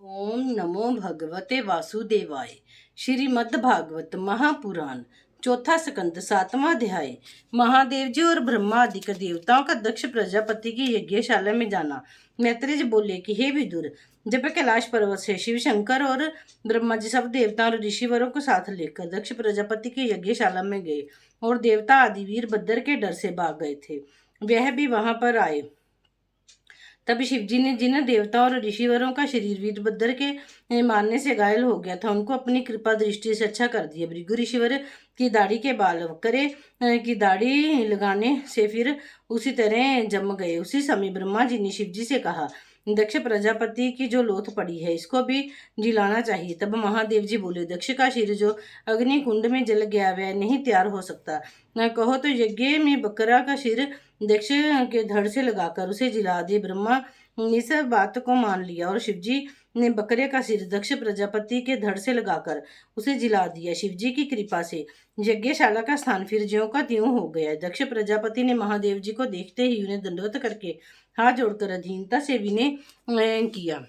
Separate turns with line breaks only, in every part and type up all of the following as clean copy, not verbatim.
ओम नमो भगवते वासुदेवाय। श्रीमद् भागवत महापुराण चौथा स्कंद सातवां अध्याय। महादेव जी और ब्रह्मा आदि के देवताओं का दक्ष प्रजापति की यज्ञशाला में जाना। मैत्रेय जी बोले कि हे विदुर, जब कैलाश पर्वत से शिव शंकर और ब्रह्मा जी सब देवताओं और ऋषिवरों को साथ लेकर दक्ष प्रजापति की यज्ञशाला में गए और देवता आदि वीर भद्र के डर से भाग गए थे, वह भी वहां पर आए। तब शिवजी ने जिन देवताओं और ऋषिवरों का शरीर वीरभद्र के मारने से घायल हो गया था, उनको अपनी कृपा दृष्टि से अच्छा कर दिया। भृगु ऋषिवर की दाढ़ी के बाल वक्रे की दाढ़ी लगाने से फिर उसी तरह जम गए। उसी समय ब्रह्मा जी ने शिवजी से कहा, दक्ष प्रजापति की जो लोथ पड़ी है इसको भी जिलाना चाहिए। तब महादेव जी बोले, दक्ष का सिर जो अग्नि कुंड में जल गया वह नहीं तैयार हो सकता। न कहो तो यज्ञ में बकरा का सिर दक्ष के धड़ से लगाकर उसे जिला दे। ब्रह्मा ने इस बात को मान लिया और शिवजी ने बकरे का सिर दक्ष प्रजापति के धड़ से लगाकर उसे जिला दिया। शिवजी की कृपा से यज्ञशाला का स्थान फिर ज्यों का त्यों हो गया। दक्ष प्रजापति ने महादेव जी को देखते ही उन्हें दंडवत करके हाथ जोड़कर अधीनता से विनय किया।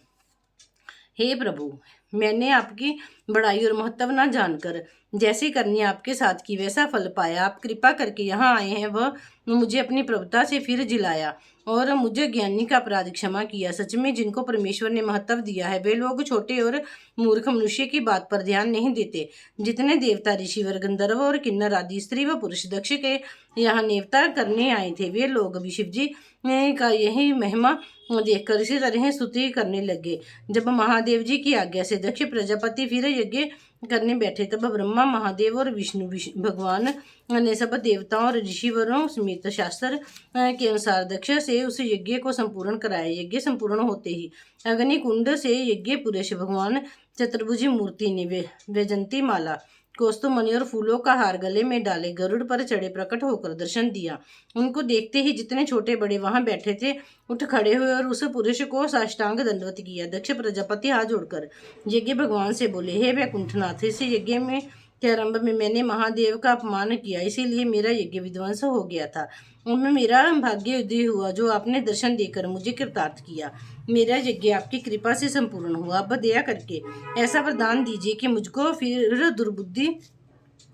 हे प्रभु, मैंने आपकी बड़ाई और महत्व न जानकर जैसी करनी आपके साथ की वैसा फल पाया। आप कृपा करके यहाँ आए हैं, वह मुझे अपनी प्रभुता से फिर जिलाया और मुझे ज्ञानी का अपराध क्षमा किया। सच में जिनको परमेश्वर ने महत्व दिया है वे लोग छोटे और मूर्ख मनुष्य की बात पर ध्यान नहीं देते। जितने देवता ऋषिवर गंधर्व और किन्नर आदि स्त्री व पुरुष दक्ष के यहाँ नेवता करने आए थे, वे लोग भी शिवजी का यही महिमा देखकर इसी तरह स्तुति करने लगे। जब महादेव जी की आज्ञा से दक्ष प्रजापति फिर यज्ञ करने बैठे, तब ब्रह्मा महादेव और विष्णु भगवान ने सब देवताओं और ऋषिवरों समेत शास्त्र के अनुसार दक्ष से उस यज्ञ को संपूर्ण कराया। यज्ञ संपूर्ण होते ही अग्नि कुंड से यज्ञ पुरुष भगवान चतुर्भुजी मूर्ति ने वैजंती माला, कौस्तुभमणि और फूलों का हार गले में डाले गरुड़ पर चढ़े प्रकट होकर दर्शन दिया। उनको देखते ही जितने छोटे बड़े वहां बैठे थे उठ खड़े हुए और उस पुरुष को साष्टांग दंडवत किया। दक्ष प्रजापति हाथ जोड़कर यज्ञ भगवान से बोले, हे वैकुंठनाथ, इस यज्ञ में के आरंभ में मैंने महादेव का अपमान किया, इसीलिए मेरा यज्ञ विध्वंस हो गया था। उनमें मेरा भाग्य उदय हुआ जो आपने दर्शन देकर मुझे कृतार्थ किया। मेरा यज्ञ आपकी कृपा से संपूर्ण हुआ। अब दया करके ऐसा वरदान दीजिए कि मुझको फिर दुर्बुद्धि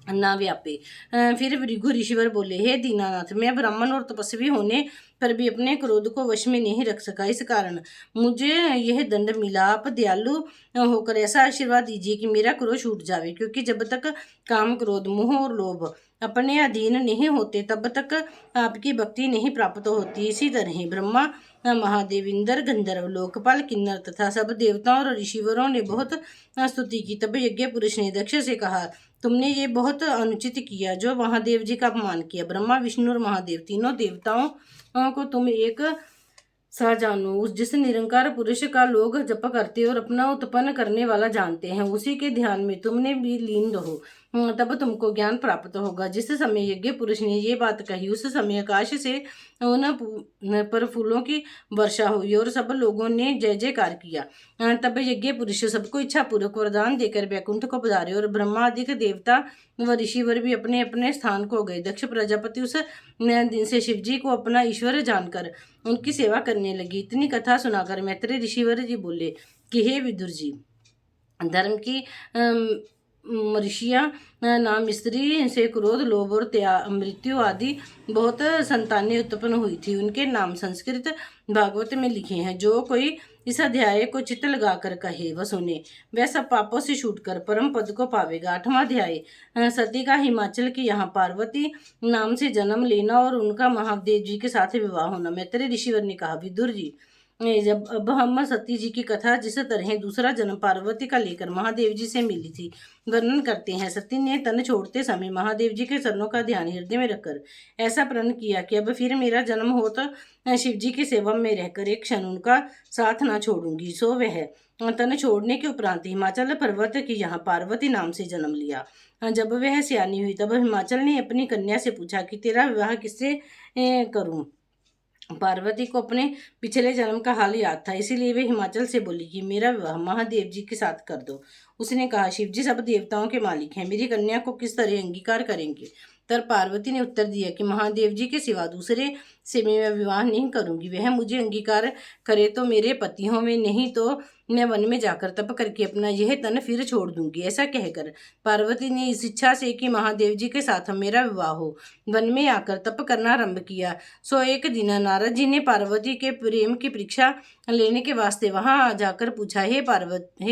ना व्यापे। फिर भृगु ऋषिवर बोले, हे दीनानाथ, मैं ब्राह्मण और तपस्वी होने पर भी अपने क्रोध को वश में नहीं रख सका, इस कारण मुझे यह दंड मिला। आप दयालु होकर ऐसा आशीर्वाद दीजिए कि मेरा क्रोध छूट जावे, क्योंकि जब तक काम, क्रोध, मोह और लोभ अपने अधीन नहीं होते तब तक आपकी भक्ति नहीं प्राप्त होती। इसी तरह ब्रह्मा, महादेव, इंद्र, गंधर्व, लोकपाल, किन्नर तथा सब देवताओं और ऋषिवरों ने बहुत स्तुति की। तब यज्ञ पुरुष ने दक्ष से कहा, तुमने ये बहुत अनुचित किया जो महादेव जी का अपमान किया। ब्रह्मा, विष्णु और महादेव तीनों देवताओं को तुम एक सा जानो। उस जिस निरंकार पुरुष का लोग जप करते और अपना उत्पन्न करने वाला जानते हैं, उसी के ध्यान में तुमने भी लीन रहो, तब तुमको ज्ञान प्राप्त होगा। जिस समय यज्ञ पुरुष ने ये बात कही उस समय आकाश से उन पर फूलों की वर्षा हुई और सब लोगों ने जय जयकार किया। तब यज्ञ पुरुष सबको इच्छा पूर्वक वरदान देकर वैकुंठ को पधारे और ब्रह्मादिक देवता व ऋषिवर भी अपने अपने स्थान को गए। दक्ष प्रजापति उस दिन से शिवजी को अपना ईश्वर जानकर उनकी सेवा करने लगी। इतनी कथा सुनाकर मैत्रेय ऋषिवर जी बोले कि हे विदुर जी, धर्म की ऋषियाँ नाम स्त्री से क्रोध, लोभ और मृत्यु आदि बहुत संतानें उत्पन्न हुई थी। उनके नाम संस्कृत भागवत में लिखे हैं। जो कोई इस अध्याय को चित्त लगाकर कहे व सुने, वह सब पापों से छूटकर परम पद को पावेगा। आठवां अध्याय, सती का हिमाचल की यहाँ पार्वती नाम से जन्म लेना और उनका महादेव जी के साथ विवाह होना। मैत्रेय ऋषिवर ने कहा, विदुर जी, जब अब हम सती जी की कथा जिस तरह दूसरा जन्म पार्वती का लेकर महादेव जी से मिली थी वर्णन करते हैं। सती ने तन छोड़ते समय महादेव जी के चरणों का ध्यान हृदय में रखकर ऐसा प्रण किया कि अब फिर मेरा जन्म हो तो शिव जी की सेवा में रहकर एक क्षण उनका साथ ना छोड़ूंगी। सो वह तन छोड़ने के उपरांत हिमाचल पर्वत की यहाँ पार्वती नाम से जन्म लिया। जब वह सियानी हुई तब हिमाचल ने अपनी कन्या से पूछा कि तेरा विवाह किससे करूं। पार्वती को अपने पिछले जन्म का हाल याद था, इसीलिए वे हिमाचल से बोली कि मेरा विवाह महादेव जी के साथ कर दो। उसने कहा, शिव जी सब देवताओं के मालिक हैं, मेरी कन्या को किस तरह अंगीकार करेंगे। तर पार्वती ने उत्तर दिया कि महादेव जी के सिवा दूसरे से मैं विवाह नहीं करूंगी। वह मुझे अंगीकार करे तो मेरे पति हों, में नहीं तो मैं वन में जाकर तप करके अपना यह तन फिर छोड़ दूंगी। ऐसा कहकर पार्वती ने इस इच्छा से कि महादेव जी के साथ मेरा विवाह हो, वन में आकर तप करना आरंभ किया। सो एक दिन नारद जी ने पार्वती के प्रेम की परीक्षा लेने के वास्ते वहां जाकर पूछा, हे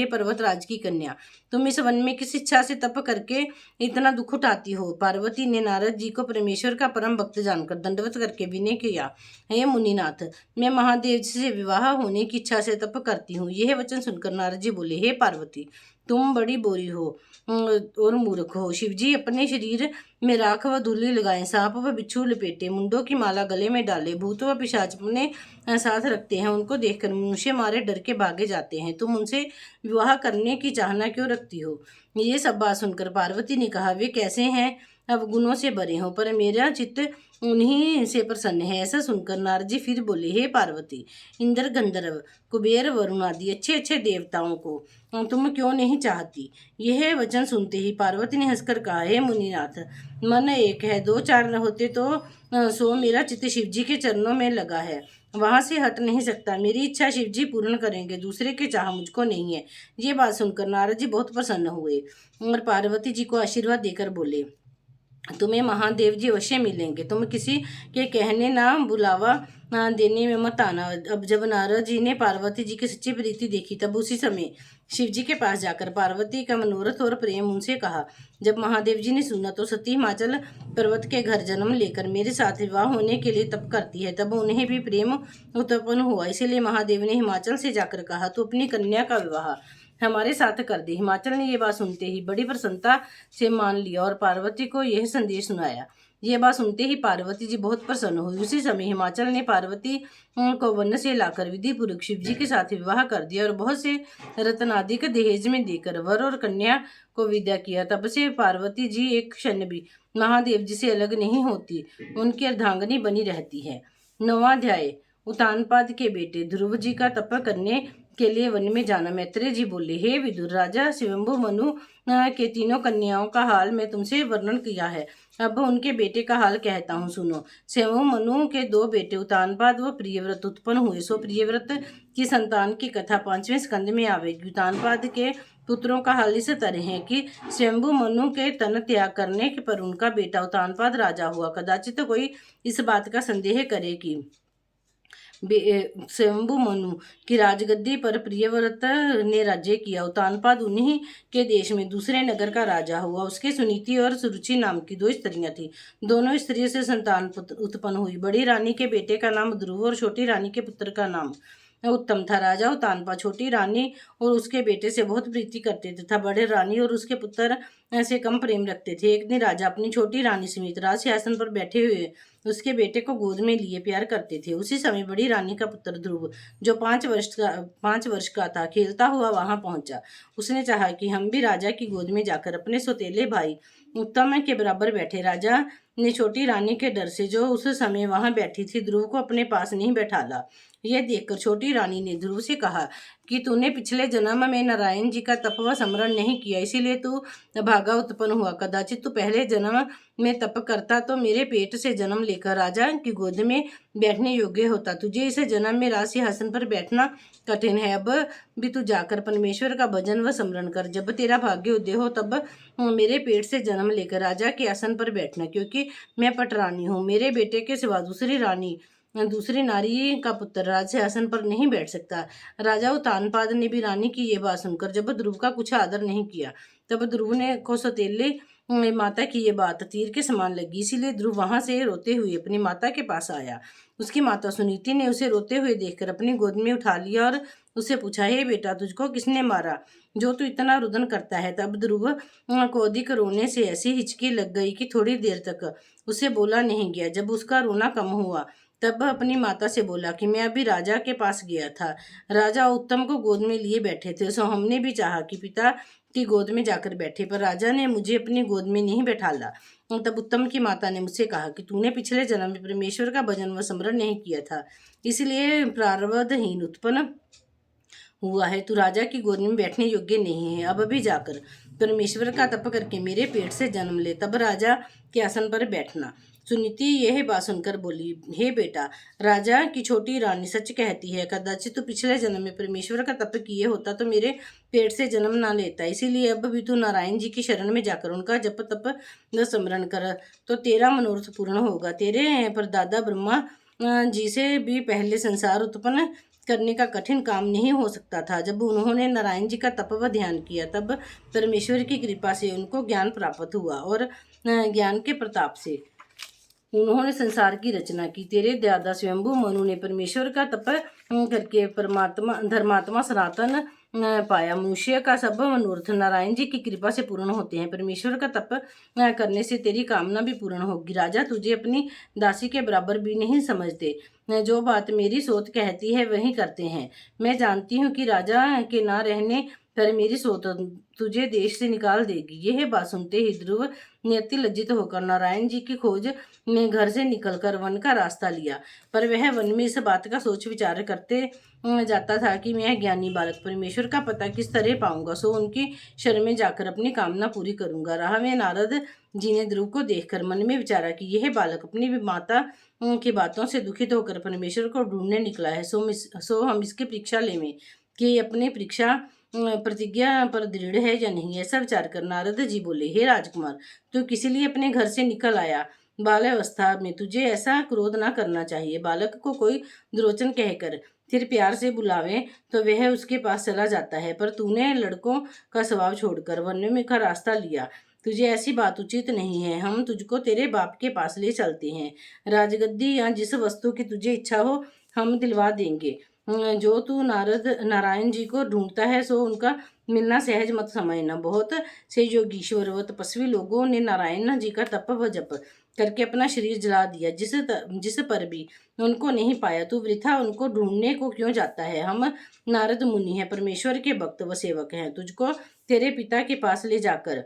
पर्वतराज की कन्या, तुम इस वन में किस इच्छा से तप करके इतना दुख उठाती हो? पार्वती ने नारद जी को परमेश्वर का परम भक्त जानकर दंडवत करके विनय किया, हे मुनिनाथ, मैं महादेव जी से विवाह होने की इच्छा से तप करती हूँ। यह वचन सुनकर नारद जी बोले, हे पार्वती, तुम बड़ी बोरी हो और मूर्ख हो। शिवजी अपने शरीर में राख व धूलि लगाए, सांप व बिच्छू लपेटे, मुंडों की माला गले में डाले, भूत व पिशाच अपने साथ रखते हैं। उनको देखकर मनुष्य मारे डर के भागे जाते हैं। तुम उनसे विवाह करने की चाहना क्यों रखती हो? ये सब बात सुनकर पार्वती ने कहा, वे कैसे हैं? अवगुणों से भरे हों, पर मेरा चित्त उन्हीं से प्रसन्न है। ऐसा सुनकर नारद जी फिर बोले, हे पार्वती, इंद्र, गंधर्व, कुबेर, वरुण आदि अच्छे अच्छे देवताओं को तुम क्यों नहीं चाहती? यह वचन सुनते ही पार्वती ने हंसकर कहा, हे मुनिनाथ, मन एक है, दो चार न होते तो सो मेरा चित्त शिव जी के चरणों में लगा है, वहां से हट नहीं सकता। मेरी इच्छा शिव जी पूर्ण करेंगे, दूसरे की चाह मुझको नहीं है। ये बात सुनकर नारद जी बहुत प्रसन्न हुए और पार्वती जी को आशीर्वाद देकर बोले, तुम्हें महादेव जी अवश्य मिलेंगे, तुम किसी के कहने ना बुलावा देने में मत आना। अब जब नारद जी ने पार्वती जी की सच्ची प्रीति देखी, तब उसी समय शिव जी के पास जाकर पार्वती का मनोरथ और प्रेम उनसे कहा। जब महादेव जी ने सुना तो सती हिमाचल पर्वत के घर जन्म लेकर मेरे साथ विवाह होने के लिए तप करती है, तब उन्हें भी प्रेम उत्पन्न हुआ। इसीलिए महादेव ने हिमाचल से जाकर कहा, तो अपनी कन्या का विवाह हमारे साथ कर दे। हिमाचल ने यह बात सुनते ही बड़ी प्रसन्नता से मान लिया और पार्वती को यह संदेश सुनाया। यह बात सुनते ही पार्वती जी बहुत प्रसन्न हुई। उसी समय हिमाचल ने पार्वती को वन से लाकर विधि पूर्वक शिव जी के साथ विवाह कर दिया और बहुत से रत्नादिक दहेज में देकर वर और कन्या को विदा किया। तब से पार्वती जी एक क्षण भी महादेव जी से अलग नहीं होती, उनकी अर्धांगिनी बनी रहती है। 9वां अध्याय। उतानपाद के बेटे ध्रुव जी का तप करने के लिए वन में जाना। मैत्रेय जी बोले, हे विदुर, राजा स्वयंभु मनु के तीनों कन्याओं का हाल मैं तुमसे वर्णन किया है, अब उनके बेटे का हाल कहता हूँ, सुनो। स्वयंभु मनु के 2 बेटे उतानपाद व प्रियव्रत उत्पन्न हुए। सो प्रियव्रत की संतान की कथा 5वें स्कंद में आवेगी। उतानपाद के पुत्रों का हाल इस तरह है कि स्वयंभु मनु के तन त्याग करने पर उनका बेटा उतानपाद राजा हुआ। कदाचित कोई इस बात का संदेह करे कि स्वयंभु मनु की राजगद्दी पर प्रियव्रत ने राज्य किया। उतानपाद उन्हीं के देश में दूसरे नगर का राजा हुआ। उसके सुनीति और सुरुचि नाम की 2 स्त्रियां थीं। दोनों स्त्रियों से संतान उत्पन्न हुई। बड़ी रानी के बेटे का नाम ध्रुव और छोटी रानी के पुत्र का नाम उत्तम था। राजा उतानपाद छोटी रानी और उसके बेटे से बहुत प्रीति करते थे तथा बड़े रानी और उसके पुत्र से कम प्रेम रखते थे। एक दिन राजा अपनी छोटी रानी समेत राज सिंहासन पर बैठे हुए उसके बेटे को गोद में लिए प्यार करते थे। उसी समय बड़ी रानी का पुत्र ध्रुव, जो 5 वर्ष का था, खेलता हुआ वहां पहुंचा। उसने चाहा कि हम भी राजा की गोद में जाकर अपने सौतेले भाई उत्तम के बराबर बैठे। राजा ने छोटी रानी के डर से, जो उस समय वहां बैठी थी, ध्रुव को अपने पास नहीं बैठाला। यह देखकर छोटी रानी ने ध्रुव से कहा कि तूने पिछले जन्म में नारायण जी का तप व स्मरण नहीं किया, इसीलिए तू भागा उत्पन्न हुआ। कदाचित तू पहले जन्म में तप करता तो मेरे पेट से जन्म लेकर राजा की गोद में बैठने योग्य होता। तुझे इस जन्म में राज सिंहासन पर बैठना कठिन है। अब भी तू जाकर परमेश्वर का भजन व स्मरण कर। जब तेरा भाग्य उदय हो तब मेरे पेट से जन्म लेकर राजा के आसन पर बैठना, क्योंकि मैं पटरानी हूँ। मेरे बेटे के सिवा दूसरी नारी का पुत्र राज सिंहासन पर नहीं बैठ सकता। राजा उतानपाद ने भी रानी की ये बात सुनकर जब ध्रुव का कुछ आदर नहीं किया, तब ध्रुव ने को सौतेले माता की ये बात तीर के समान लगी। इसीलिए ध्रुव वहां से रोते हुए अपनी माता के पास आया। उसकी माता सुनीति ने उसे रोते हुए देखकर अपनी गोद में उठा लिया और उससे पूछा, हे बेटा, तुझको किसने मारा जो तू इतना रुदन करता है? तब ध्रुव को अधिक रोने से ऐसी हिचकी लग गई कि थोड़ी देर तक उसे बोला नहीं गया। जब उसका रोना कम हुआ तब अपनी माता से बोला कि मैं अभी राजा के पास गया था। राजा उत्तम को गोद में लिए बैठे थे, सो हमने भी चाहा कि पिता की गोद में जाकर बैठे, पर राजा ने मुझे अपनी गोद में नहीं बैठाला। तब उत्तम की माता ने मुझसे कहा कि तूने पिछले जन्म में परमेश्वर का भजन व स्मरण नहीं किया था, इसलिए प्रारब्धहीन उत्पन्न हुआ है। तू राजा की गोद में बैठने योग्य नहीं है। अब भी जाकर परमेश्वर का तप करके मेरे पेट से जन्म ले, तब राजा के आसन पर बैठना। सुनीति यह बात सुनकर बोली, हे बेटा, राजा की छोटी रानी सच कहती है। कदाचित तू पिछले जन्म में परमेश्वर का तप किए होता तो मेरे पेट से जन्म ना लेता। इसीलिए अब भी तू नारायण जी की शरण में जाकर उनका जप तप व स्मरण कर तो तेरा मनोरथ पूर्ण होगा। तेरे परदादा ब्रह्मा जी से भी पहले संसार उत्पन्न करने का कठिन काम नहीं हो सकता था। जब उन्होंने नारायण जी का तप व ध्यान किया तब परमेश्वर की कृपा से उनको ज्ञान प्राप्त हुआ और ज्ञान के प्रताप से उन्होंने संसार की रचना की। तेरे दादा स्वयंभू मनु ने परमेश्वर का तप करके परमात्मा धर्मात्मा सनातन पाया। मनुष्य का सब मनोरथ नारायण जी की कृपा से पूर्ण होते हैं। परमेश्वर का तप करने से तेरी कामना भी पूर्ण होगी। राजा तुझे अपनी दासी के बराबर भी नहीं समझते। जो बात मेरी सोच कहती है वही करते हैं। मैं जानती हूँ कि राजा के ना रहने पर मेरी सोच तुझे देश से निकाल देगी। यह बात सुनते ही ध्रुव ने अति लज्जित होकर नारायण जी की खोज में घर से निकलकर वन का रास्ता लिया। पर वह वन में इस बात का सोच विचार करते जाता था कि मैं ज्ञानी बालक परमेश्वर का पता किस तरह पाऊंगा, सो उनकी शरण में जाकर अपनी कामना पूरी करूंगा। राह में नारद जी ने ध्रुव को देखकर मन में विचारा कि यह बालक अपनी माता की बातों से दुखित होकर परमेश्वर को ढूंढने निकला है। सो हम इसकी परीक्षा लें कि अपनी परीक्षा प्रतिज्ञा पर दृढ़ है या नहीं। ऐसा विचार कर नारद जी बोले, हे राजकुमार, तू किसी लिए अपने घर से निकल आया। बाल्यावस्था में तुझे ऐसा क्रोध ना करना चाहिए। बालक को कोई दुर्वचन कहकर फिर प्यार से बुलावे तो वह उसके पास चला जाता है, पर तूने लड़कों का स्वभाव छोड़कर वन में का रास्ता लिया। तुझे ऐसी बात उचित नहीं है। हम तुझको तेरे बाप के पास ले चलते हैं। राजगद्दी या जिस वस्तु की तुझे इच्छा हो हम दिलवा देंगे। जो तू नारायण जी को ढूंढता है सो उनका मिलना सहज मत समझना। बहुत से योगीश्वर व तपस्वी लोगों ने नारायण जी का तप व जप करके अपना शरीर जला दिया, जिस पर भी उनको नहीं पाया। तू वृथा उनको ढूंढने को क्यों जाता है? हम नारद मुनि हैं, परमेश्वर के भक्त व सेवक हैं। तुझको तेरे पिता के पास ले जाकर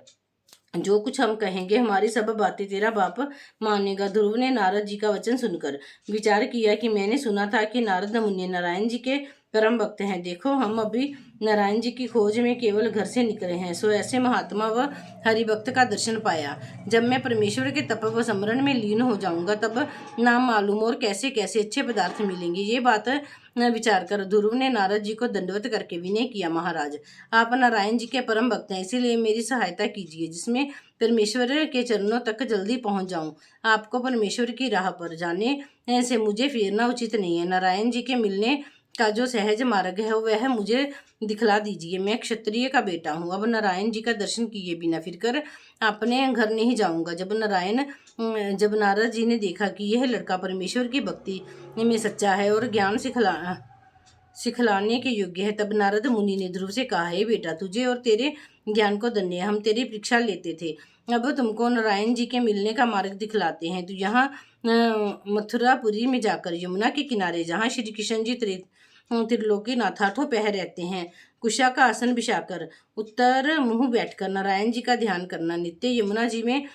जो कुछ हम कहेंगे हमारी सब बातें तेरा बाप मानेगा। ध्रुव ने नारद जी का वचन सुनकर विचार किया कि मैंने सुना था कि नारद मुनि नारायण जी के परम भक्त हैं। देखो, हम अभी नारायण जी की खोज में केवल घर से निकले हैं। सो ऐसे महात्मा व हरिभक्त का दर्शन पाया। जब मैं परमेश्वर के तप व स्मरण में लीन हो जाऊंगा तब नाम मालूम और कैसे कैसे अच्छे पदार्थ मिलेंगे। ये बात विचार कर ध्रुव ने नारद जी को दंडवत करके विनय किया, महाराज, आप नारायण जी के परम भक्त हैं, इसीलिए मेरी सहायता कीजिए, जिसमें परमेश्वर के चरणों तक जल्दी पहुंच जाऊं। आपको परमेश्वर की राह पर जाने से मुझे फेरना उचित नहीं है। नारायण जी के मिलने का जो सहज मार्ग है वह मुझे दिखला दीजिए। मैं क्षत्रिय का बेटा हूँ। अब नारायण जी का दर्शन किए बिना फिरकर अपने घर नहीं जाऊंगा। जब नारद जी ने देखा कि यह लड़का परमेश्वर की भक्ति में सच्चा है और ज्ञान सिखलाने के योग्य है, तब नारद मुनि ने ध्रुव से कहा, हे बेटा, तुझे और तेरे ज्ञान को धन्य। हम तेरी परीक्षा लेते थे, अब तुमको नारायण जी के मिलने का मार्ग दिखलाते हैं। तो यहाँ मथुरापुरी में जाकर यमुना के किनारे जहाँ श्री कृष्ण जी त्रिलोकी नाथाठों पहर रहते हैं, कुशा का आसन बिछाकर उत्तर मुंह बैठकर नारायण जी का ध्यान करना, नित्य यमुना जी में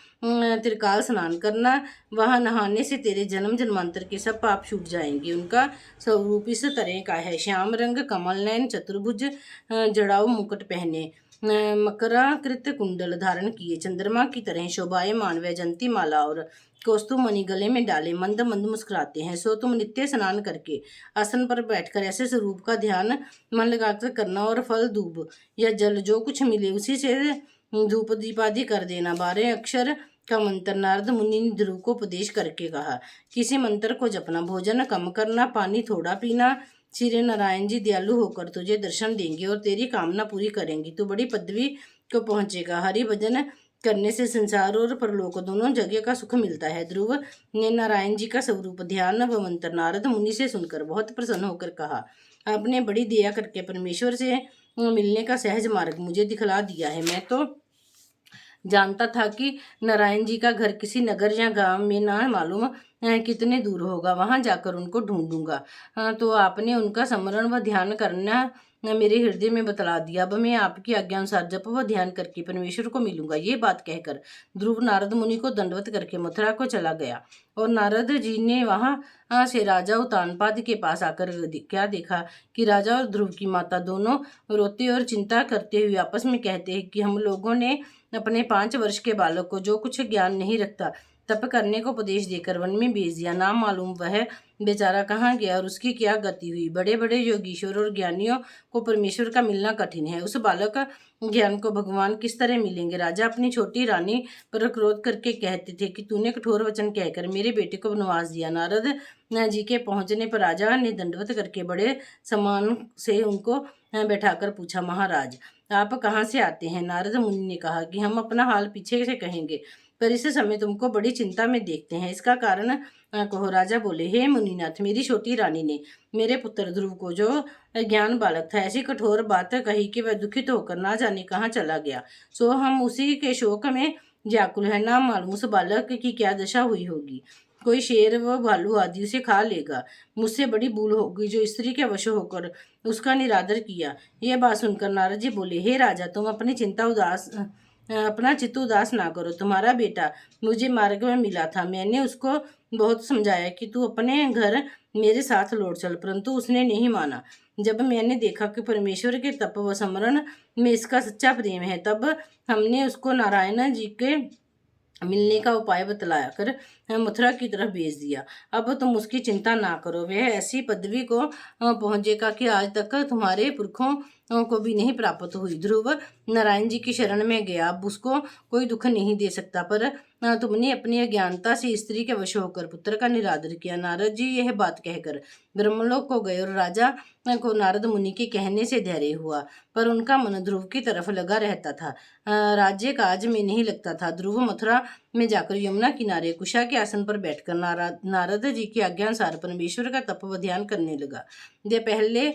त्रिकाल स्नान करना। वहाँ नहाने से तेरे जन्म जन्मांतर के सब पाप छूट जाएंगे। उनका स्वरूप इस तरह का है, श्याम रंग, कमल नयन, चतुर्भुज, जड़ाऊ मुकुट पहने, मकराकृत कुंडल धारण किए, चंद्रमा की तरह शोभायमान, वैजंती माला और कौस्तुभ मणि गले में डाले, मंद मंद मुस्कुराते हैं। सो तुम नित्य स्नान करके आसन पर बैठकर ऐसे स्वरूप का ध्यान मन लगाकर करना और फल दूब या जल जो कुछ मिले उसी से धूप दीपादि कर देना। 12 अक्षर का मंत्र नारद मुनि ने ध्रुव को उपदेश करके कहा। किसी मंत्र को जपना, भोजन कम करना, पानी थोड़ा पीना। श्री नारायण जी दयालु होकर तुझे दर्शन देंगे और तेरी कामना पूरी करेंगी। तू बड़ी पदवी को पहुंचेगा। हरि भजन करने से संसार और परलोक दोनों जगह का सुख मिलता है। ध्रुव ने नारायण जी का स्वरूप ध्यान व मंत्र नारद मुनि से सुनकर बहुत प्रसन्न होकर कहा, आपने बड़ी दया करके परमेश्वर से मिलने का सहज मार्ग मुझे दिखला दिया है। मैं तो जानता था कि नारायण जी का घर किसी नगर या गांव में ना मालूम कितने दूर होगा। वहां जाकर उनको ढूंढूंगा। तो आपने उनका स्मरण व ध्यान करना मेरे हृदय में बतला दिया। अब मैं आपकी आज्ञा अनुसार जप व ध्यान करके परमेश्वर को मिलूंगा। ये बात कहकर ध्रुव नारद मुनि को दंडवत करके मथुरा को चला गया और नारद जी ने वहां से राजा उतानपाद के पास आकर क्या देखा कि राजा और ध्रुव की माता दोनों रोते और चिंता करते हुए आपस में कहते हैं कि हम लोगों ने अपने 5 वर्ष के बालक को, जो कुछ ज्ञान नहीं रखता, तप करने को उपदेश देकर वन में भेज दिया। नाम मालूम वह बेचारा कहाँ गया और उसकी क्या गति हुई। बड़े बड़े योगीश्वर और ज्ञानियों को परमेश्वर का मिलना कठिन है, उस बालक ज्ञान को भगवान किस तरह मिलेंगे। राजा अपनी छोटी रानी पर क्रोध करके कहते थे कि तूने कठोर वचन कहकर मेरे बेटे को बनवास दिया। नारद जी के पहुंचने पर राजा ने दंडवत करके बड़े सम्मान से उनको बैठाकर पूछा, महाराज आप कहाँ से आते हैं। नारद मुनि ने कहा कि हम अपना हाल पीछे से कहेंगे, पर इस समय तुमको बड़ी चिंता में देखते हैं, इसका कारण कहो। राजा बोले, हे मुनिनाथ, मेरी छोटी रानी ने मेरे पुत्र ध्रुव को, जो ज्ञान बालक था, ऐसी कठोर बात कही कि वह दुखित होकर ना जाने कहाँ चला गया। सो हम उसी के शोक में व्याकुल है। ना मालूम उस बालक की क्या दशा हुई होगी। कोई शेर व भालू आदि उसे खा लेगा। मुझसे बड़ी भूल होगी जो स्त्री के वश होकर उसका निरादर किया। यह बात सुनकर नारद जी बोले, हे राजा, तुम अपना चित्त उदास ना करो। तुम्हारा बेटा मुझे मार्ग में मिला था। मैंने उसको बहुत समझाया कि तू अपने घर मेरे साथ लौट चल, परंतु उसने नहीं माना। जब मैंने देखा कि परमेश्वर के तप व स्मरण में इसका सच्चा प्रेम है, तब हमने उसको नारायण जी के मिलने का उपाय बतलाया कर मथुरा की तरफ भेज दिया। अब तुम उसकी चिंता ना करो, वह ऐसी पदवी को पहुंचेगा कि आज तक तुम्हारे पुरखों को भी नहीं प्राप्त हुई। ध्रुव नारायण जी की शरण में गया, अब उसको कोई दुख नहीं दे सकता, पर तुमने अपनी अज्ञानता से स्त्री के वश होकर पुत्र का निरादर किया। नारद जी यह बात कहकर ब्रह्मलोक को गए और राजा को नारद मुनि के कहने से धैर्य हुआ, पर उनका मन ध्रुव की तरफ लगा रहता था, राज्य काज में नहीं लगता था। ध्रुव मथुरा में जाकर यमुना किनारे कुशा के आसन पर बैठकर नारद जी की आज्ञा अनुसार परमेश्वर का तप व ध्यान करने लगा। यह पहले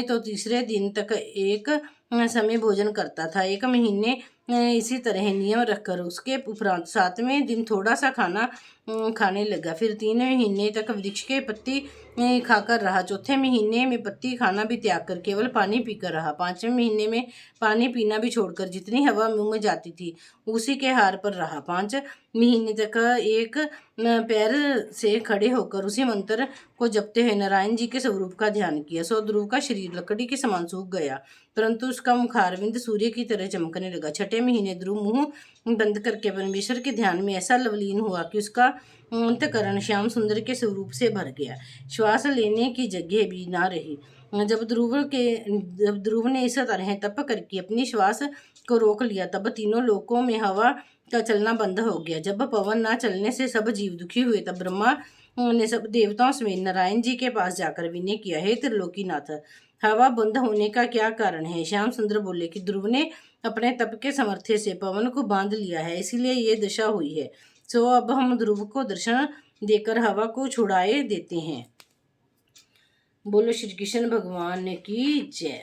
तो तीसरे दिन तक एक समय भोजन करता था। एक महीने इसी तरह नियम रखकर उसके उपरांत 7वें दिन थोड़ा सा खाना खाने लगा। फिर 3 महीने तक वृक्ष के पत्ती खाकर रहा। चौथे महीने में पत्ती खाना भी त्याग कर केवल पानी पीकर रहा। 5वें महीने में पानी पीना भी छोड़कर जितनी हवा मुंह में जाती थी उसी के हार पर रहा। 5 महीने तक एक पैर से खड़े होकर उसी मंत्र को जपते हुए नारायण जी के स्वरूप का ध्यान किया। सो ध्रुव का शरीर लकड़ी के समान सूख गया, परंतु उसका मुखारविंद सूर्य की तरह चमकने लगा। 6ठे महीने ध्रुव मुंह बंद करके परमेश्वर के ध्यान में ऐसा लवलीन हुआ कि उसका अंतकरण श्याम सुंदर के स्वरूप से भर गया। श्वास लेने की जगह भी ना रही। जब ध्रुव ने इस तरह तप करके अपनी श्वास को रोक लिया, तब तीनों लोकों में हवा का चलना बंद हो गया। जब पवन न चलने से सब जीव दुखी हुए, तब ब्रह्मा ने सब देवताओं समेत नारायण जी के पास जाकर विनय किया, हे त्रिलोकीनाथ, हवा बंद होने का क्या कारण है। श्याम सुंदर बोले कि ध्रुव ने अपने तप के सामर्थ्य से पवन को बांध लिया है, इसीलिए ये दशा हुई है। सो अब हम ध्रुव को दर्शन देकर हवा को छुड़ाए देते हैं। बोलो श्री कृष्ण भगवान की जय।